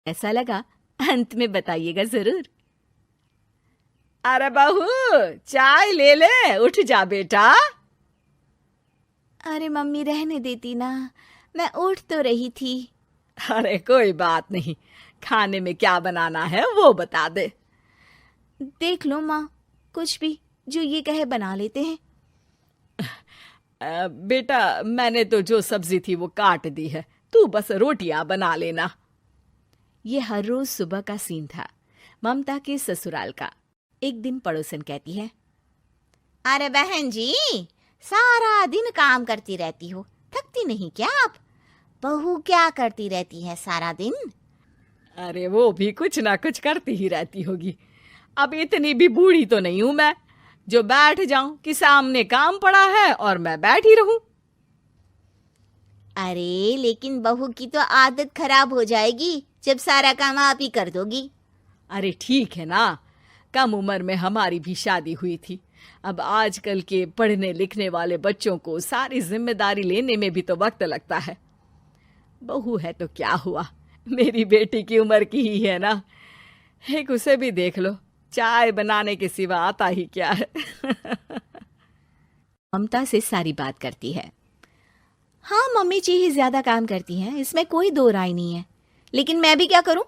ऐसा लगा अंत में बताइएगा जरूर। अरे बहू, चाय ले ले, उठ जा बेटा। अरे मम्मी रहने देती ना, मैं उठ तो रही थी। अरे कोई बात नहीं, खाने में क्या बनाना है वो बता दे। देख लो माँ, कुछ भी जो ये कहे बना लेते हैं। बेटा मैंने तो जो सब्जी थी वो काट दी है, तू बस रोटियां बना लेना। ये हर रोज सुबह का सीन था ममता के ससुराल का। एक दिन पड़ोसन कहती है, अरे बहन जी, सारा दिन काम करती रहती हो, थकती नहीं क्या आप? बहू क्या करती रहती है सारा दिन? अरे वो भी कुछ ना कुछ करती ही रहती होगी। अब इतनी भी बूढ़ी तो नहीं हूं मैं जो बैठ जाऊं कि सामने काम पड़ा है और मैं बैठ ही रहूं। अरे लेकिन बहू की तो आदत खराब हो जाएगी जब सारा काम आप ही कर दोगी। अरे ठीक है ना, कम उम्र में हमारी भी शादी हुई थी। अब आजकल के पढ़ने लिखने वाले बच्चों को सारी जिम्मेदारी लेने में भी तो वक्त लगता है। बहू है तो क्या हुआ, मेरी बेटी की उम्र की ही है ना। एक उसे भी देख लो, चाय बनाने के सिवा आता ही क्या है। ममता से सारी बात करती है। हाँ मम्मी जी ही ज्यादा काम करती हैं, इसमें कोई दो राय नहीं है। लेकिन मैं भी क्या करूं,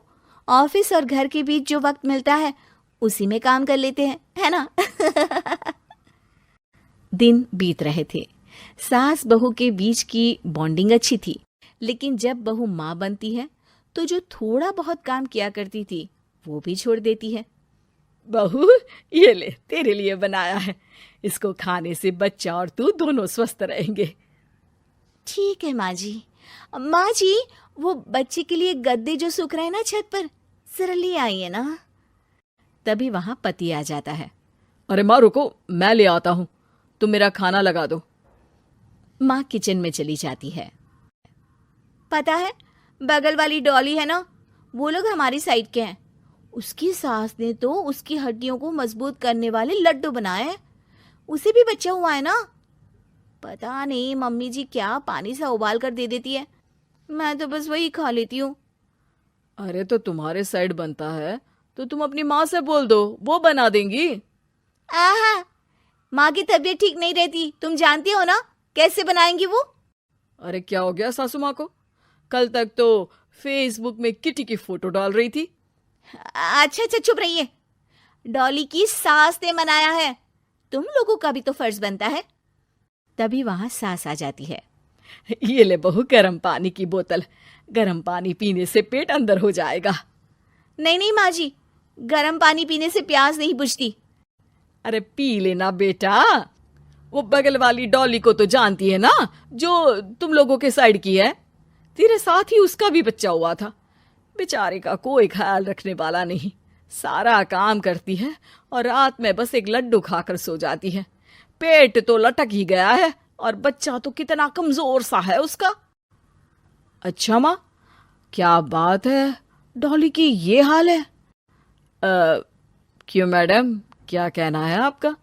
ऑफिस और घर के बीच जो वक्त मिलता है उसी में काम कर लेते हैं, है ना? दिन बीत रहे थे। सास बहू के बीच की बॉन्डिंग अच्छी थी, लेकिन जब बहू माँ बनती है तो जो थोड़ा बहुत काम किया करती थी वो भी छोड़ देती है। बहू ये ले, तेरे लिए बनाया है, इसको खाने से बच्चा और तू दोनों स्वस्थ रहेंगे। ठीक है माँ जी। माँ जी, वो बच्चे के लिए गद्दे जो सूख रहे हैं ना छत पर, जरा ले आइए ना। तभी वहां पति आ जाता है। अरे माँ रुको, मैं ले आता हूं, तुम मेरा खाना लगा दो। माँ किचन में चली जाती है। पता है, बगल वाली डॉली है ना, वो लोग हमारी साइड के हैं। उसकी सास ने तो उसकी हड्डियों को मजबूत करने वाले लड्डू बनाए हैं। उसे भी बच्चा हुआ है ना। पता नहीं मम्मी जी क्या पानी सा उबाल कर दे देती है, मैं तो बस वही खा लेती हूँ। अरे तो तुम्हारे साइड बनता है तो तुम अपनी माँ से बोल दो, वो बना देंगी। आहा, माँ की तबीयत ठीक नहीं रहती, तुम जानती हो ना, कैसे बनाएंगी वो? अरे क्या हो गया सासू माँ को, कल तक तो फेसबुक में किटी की फोटो डाल रही थी। अच्छा अच्छा चुप रहिए। डॉली की सास ने मनाया है, तुम लोगों का भी तो फर्ज बनता है। तभी वहां सास आ जाती है। ये ले बहू गर्म पानी की बोतल, गर्म पानी पीने से पेट अंदर हो जाएगा। नहीं नहीं माँ जी, गर्म पानी पीने से प्यास नहीं बुझती। अरे पी लेना बेटा। वो बगल वाली डॉली को तो जानती है ना, जो तुम लोगों के साइड की है। तेरे साथ ही उसका भी बच्चा हुआ था। बेचारे का कोई ख्याल रखने वाला नहीं, सारा काम करती है और रात में बस एक लड्डू खाकर सो जाती है। पेट तो लटक ही गया है और बच्चा तो कितना कमजोर सा है उसका। अच्छा माँ, क्या बात है, डॉली की ये हाल है? क्यों मैडम, क्या कहना है आपका?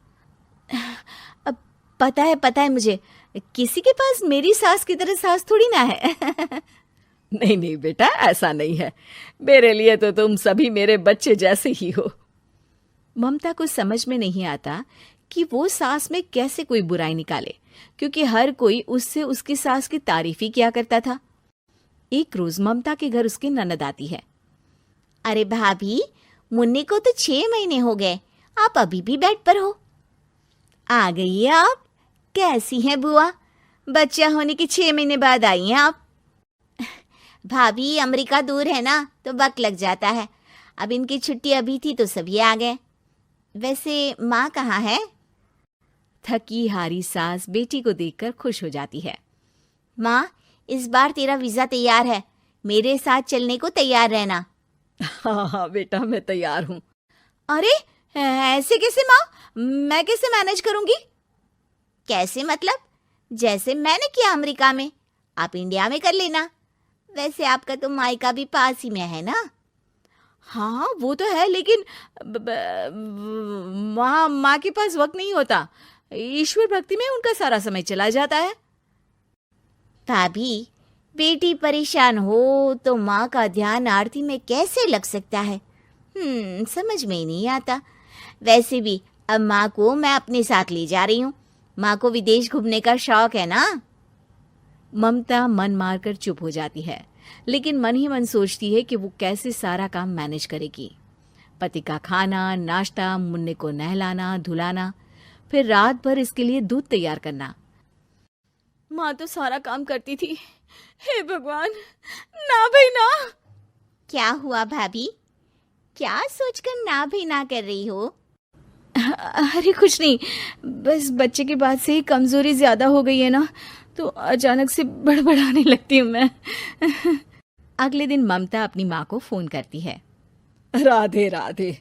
अब पता है मुझे, किसी के पास मेरी सास की तरह सास थोड़ी ना है। नहीं नहीं बेटा, ऐसा नहीं है, मेरे लिए तो तुम सभी मेरे बच्चे जैसे ही हो। ममता को समझ में नहीं आता कि वो सास में कैसे कोई बुराई निकाले, क्योंकि हर कोई उससे उसकी सास की तारीफ ही किया करता था। एक रोज ममता के घर उसकी ननद आती है। अरे भाभी, मुन्नी को तो 6 महीने हो गए, आप अभी भी बेड पर हो। आ गई है आप। कैसी हैं बुआ, बच्चा होने के 6 महीने बाद आई हैं आप। भाभी अमेरिका दूर है ना, तो वक्त लग जाता है। अब इनकी छुट्टी अभी थी तो सभी आ गए। वैसे माँ कहाँ है? थकी हारी सास बेटी को देखकर खुश हो जाती है। माँ, इस बार तेरा वीजा तैयार है, मेरे साथ चलने को तैयार रहना। हाँ हाँ बेटा, मैं तैयार हूँ। अरे ऐसे कैसे माँ, मैं कैसे मैनेज करूंगी? कैसे मतलब? जैसे मैंने किया अमेरिका में, आप इंडिया में कर लेना। वैसे आपका तो मायका भी पास ही में है ना। हाँ वो तो है, लेकिन वहाँ माँ के पास वक्त नहीं होता, ईश्वर भक्ति में उनका सारा समय चला जाता है। भाभी, बेटी परेशान हो तो माँ का ध्यान आरती में कैसे लग सकता है? समझ में ही नहीं आता। वैसे भी अब माँ को मैं अपने साथ ले जा रही हूँ। माँ को विदेश घूमने का शौक है ना। ममता मन मारकर चुप हो जाती है, लेकिन मन ही मन सोचती है कि वो कैसे सारा काम मैनेज करेगी। पति का खाना, नाश्ता, मुन्ने को नहलाना धुलाना, फिर रात भर इसके लिए दूध तैयार करना। माँ तो सारा काम करती थी। हे भगवान, ना भाई ना। क्या हुआ भाभी? क्या सोचकर ना भी ना कर रही हो? अरे कुछ नहीं, बस बच्चे के बाद से ही कमजोरी ज्यादा हो गई है ना, तो अचानक से बड़बड़ाने लगती हूँ मैं। अगले दिन ममता अपनी माँ को फोन करती है। राधे राधे।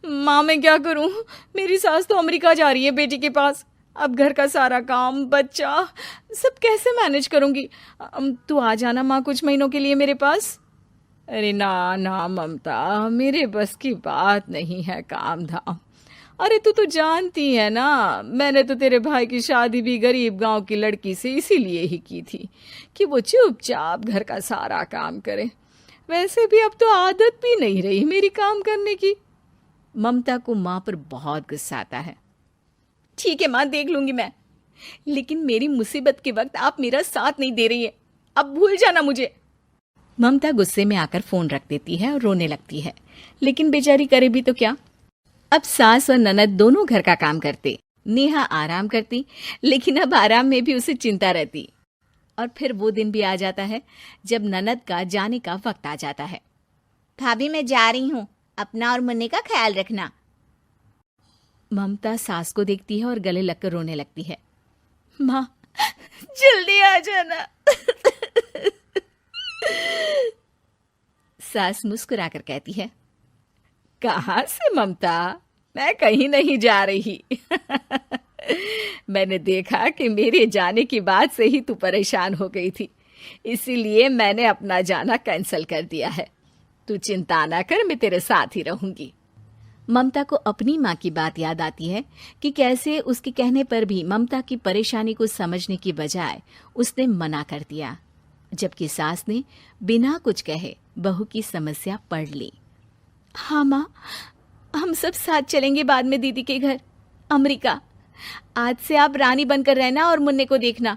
माँ मैं क्या करूँ, मेरी सास तो अमेरिका जा रही है बेटी के पास। अब घर का सारा काम, बच्चा, सब कैसे मैनेज करूँगी। तू आ जाना माँ कुछ महीनों के लिए मेरे पास। अरे ना ना ममता, मेरे बस की बात नहीं है काम धाम। अरे तू तो जानती है ना, मैंने तो तेरे भाई की शादी भी गरीब गांव की लड़की से इसीलिए ही की थी कि वो चुपचाप घर का सारा काम करे। वैसे भी अब तो आदत भी नहीं रही मेरी काम करने की। ममता को माँ पर बहुत गुस्सा आता है। ठीक है माँ, देख लूंगी मैं, लेकिन मेरी मुसीबत के वक्त आप मेरा साथ नहीं दे रही है, अब भूल जाना मुझे। ममता गुस्से में आकर फोन रख देती है और रोने लगती है, लेकिन बेचारी करे भी तो क्या। अब सास और ननद दोनों घर का काम करते, नेहा आराम करती, लेकिन अब आराम में भी उसे चिंता रहती। और फिर वो दिन भी आ जाता है जब ननद का जाने का वक्त आ जाता है। भाभी मैं जा रही हूँ, अपना और मुन्ने का ख्याल रखना। ममता सास को देखती है और गले लगकर रोने लगती है। माँ जल्दी आ जाना। सास मुस्कुराकर कहती है, कहाँ से ममता, मैं कहीं नहीं जा रही। मैंने देखा कि मेरे जाने की बात से ही तू परेशान हो गई थी, इसीलिए मैंने अपना जाना कैंसिल कर दिया है। तू चिंता ना कर, मैं तेरे साथ ही रहूंगी। ममता को अपनी माँ की बात याद आती है कि कैसे उसके कहने पर भी ममता की परेशानी को समझने की बजाय उसने मना कर दिया, जबकि सास ने बिना कुछ कहे बहू की समस्या पढ़ ली। हाँ माँ, हम सब साथ चलेंगे बाद में दीदी के घर अमेरिका। आज से आप रानी बनकर रहना और मुन्ने को देखना।